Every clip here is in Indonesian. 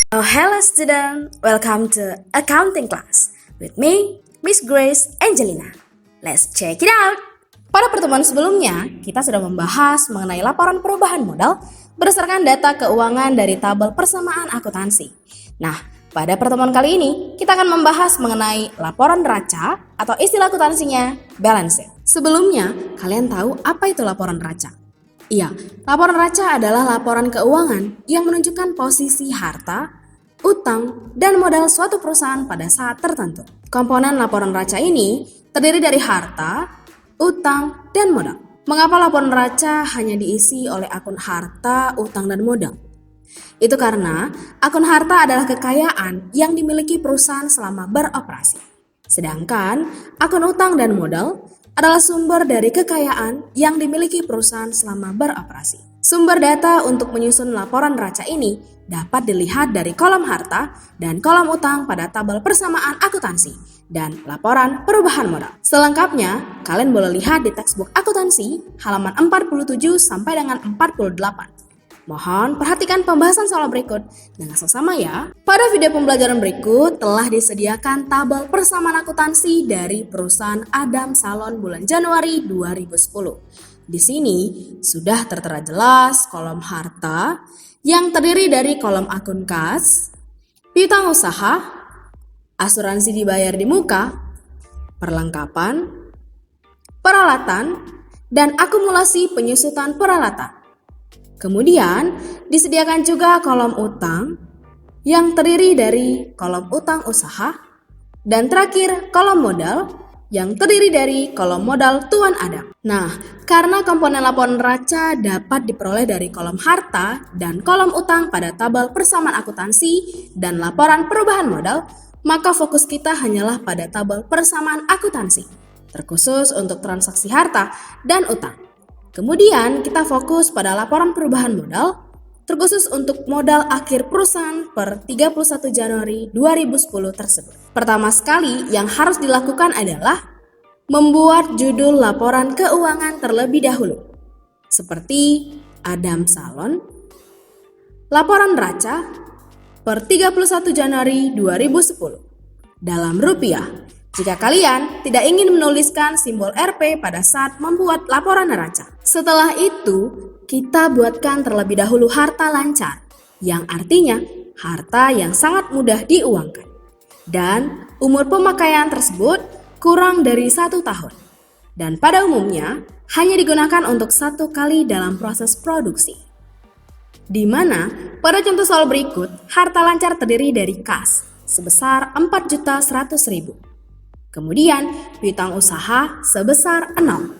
Oh, hello student. Welcome to accounting class with me, Miss Grace Angelina. Let's check it out. Pada pertemuan sebelumnya, kita sudah membahas mengenai laporan perubahan modal berdasarkan data keuangan dari tabel persamaan akuntansi. Nah, pada pertemuan kali ini, kita akan membahas mengenai laporan neraca atau istilah akuntansinya balance sheet. Sebelumnya, kalian tahu apa itu laporan neraca? Iya, laporan neraca adalah laporan keuangan yang menunjukkan posisi harta, utang, dan modal suatu perusahaan pada saat tertentu. Komponen laporan neraca ini terdiri dari harta, utang, dan modal. Mengapa laporan neraca hanya diisi oleh akun harta, utang, dan modal? Itu karena akun harta adalah kekayaan yang dimiliki perusahaan selama beroperasi. Sedangkan akun utang dan modal adalah sumber dari kekayaan yang dimiliki perusahaan selama beroperasi. Sumber data untuk menyusun laporan neraca ini dapat dilihat dari kolom harta dan kolom utang pada tabel persamaan akuntansi dan laporan perubahan modal. Selengkapnya, kalian boleh lihat di textbook akuntansi halaman 47 sampai dengan 48. Mohon perhatikan pembahasan soal berikut dengan seksama ya. Pada video pembelajaran berikut telah disediakan tabel persamaan akuntansi dari perusahaan Adam Salon bulan Januari 2010. Di sini sudah tertera jelas kolom harta yang terdiri dari kolom akun kas, piutang usaha, asuransi dibayar di muka, perlengkapan, peralatan, dan akumulasi penyusutan peralatan. Kemudian disediakan juga kolom utang yang terdiri dari kolom utang usaha dan terakhir kolom modal yang terdiri dari kolom modal Tuan Adam. Nah, karena komponen laporan neraca dapat diperoleh dari kolom harta dan kolom utang pada tabel persamaan akuntansi dan laporan perubahan modal, maka fokus kita hanyalah pada tabel persamaan akuntansi, terkhusus untuk transaksi harta dan utang. Kemudian kita fokus pada laporan perubahan modal, terkhusus untuk modal akhir perusahaan per 31 Januari 2010 tersebut. Pertama sekali yang harus dilakukan adalah membuat judul laporan keuangan terlebih dahulu. Seperti Adam Salon, laporan neraca per 31 Januari 2010 dalam rupiah. Jika kalian tidak ingin menuliskan simbol Rp pada saat membuat laporan neraca. Setelah itu, kita buatkan terlebih dahulu harta lancar, yang artinya harta yang sangat mudah diuangkan. Dan umur pemakaian tersebut kurang dari 1 tahun. Dan pada umumnya, hanya digunakan untuk 1 kali dalam proses produksi. Di mana, pada contoh soal berikut, harta lancar terdiri dari kas sebesar 4.100.000. Kemudian, piutang usaha sebesar 0.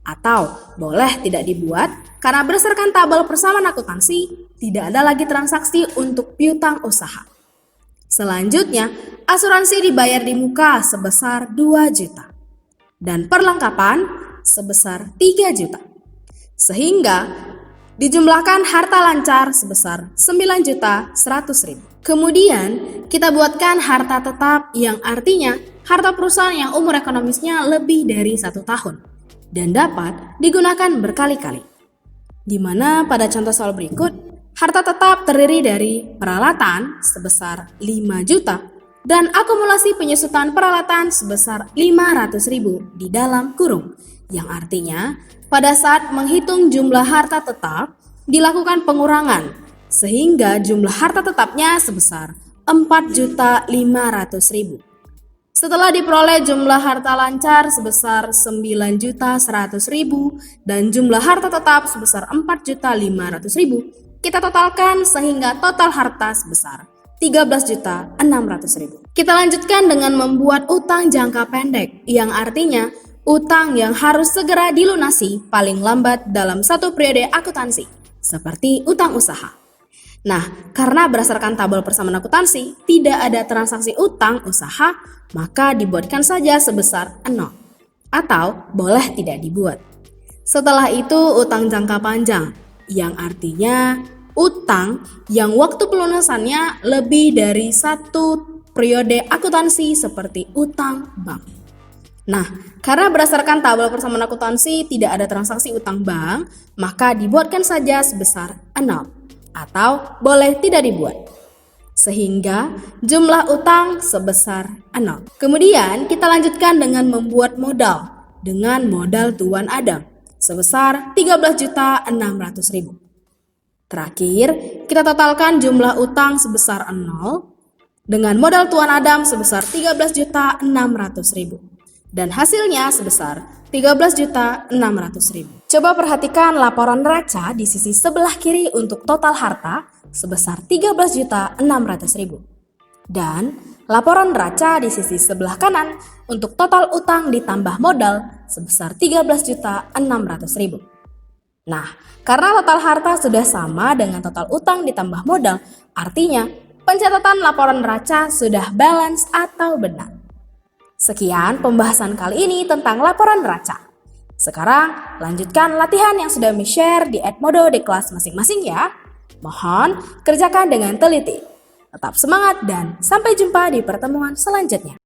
Atau boleh tidak dibuat karena berdasarkan tabel persamaan akuntansi tidak ada lagi transaksi untuk piutang usaha. Selanjutnya, asuransi dibayar di muka sebesar 2 juta dan perlengkapan sebesar 3 juta. Sehingga dijumlahkan harta lancar sebesar 9.100.000. Kemudian, kita buatkan harta tetap yang artinya harta perusahaan yang umur ekonomisnya lebih dari 1 tahun dan dapat digunakan berkali-kali. Di mana pada contoh soal berikut, harta tetap terdiri dari peralatan sebesar 5 juta dan akumulasi penyusutan peralatan sebesar 500.000 di dalam kurung, yang artinya pada saat menghitung jumlah harta tetap dilakukan pengurangan sehingga jumlah harta tetapnya sebesar 4.500.000. Setelah diperoleh jumlah harta lancar sebesar 9.100.000 dan jumlah harta tetap sebesar 4.500.000, kita totalkan sehingga total harta sebesar 13.600.000. Kita lanjutkan dengan membuat utang jangka pendek, yang artinya utang yang harus segera dilunasi paling lambat dalam 1 periode akuntansi, seperti utang usaha. Nah, karena berdasarkan tabel persamaan akuntansi tidak ada transaksi utang usaha, maka dibuatkan saja sebesar 0 atau boleh tidak dibuat. Setelah itu utang jangka panjang, yang artinya utang yang waktu pelunasannya lebih dari 1 periode akuntansi seperti utang bank. Nah, karena berdasarkan tabel persamaan akuntansi tidak ada transaksi utang bank, maka dibuatkan saja sebesar 0 atau boleh tidak dibuat. sehingga jumlah utang sebesar 0. Kemudian kita lanjutkan dengan membuat modal dengan modal Tuan Adam sebesar 13.600.000. Terakhir, kita totalkan jumlah utang sebesar 0 dengan modal Tuan Adam sebesar 13.600.000 dan hasilnya sebesar 13.600.000. Coba perhatikan laporan neraca di sisi sebelah kiri untuk total harta sebesar 13.600.000 dan laporan neraca di sisi sebelah kanan untuk total utang ditambah modal sebesar 13.600.000. Nah, karena total harta sudah sama dengan total utang ditambah modal, artinya pencatatan laporan neraca sudah balance atau benar. Sekian pembahasan kali ini tentang laporan neraca. Sekarang lanjutkan latihan yang sudah share di Edmodo di kelas masing-masing ya. Mohon kerjakan dengan teliti. Tetap semangat dan sampai jumpa di pertemuan selanjutnya.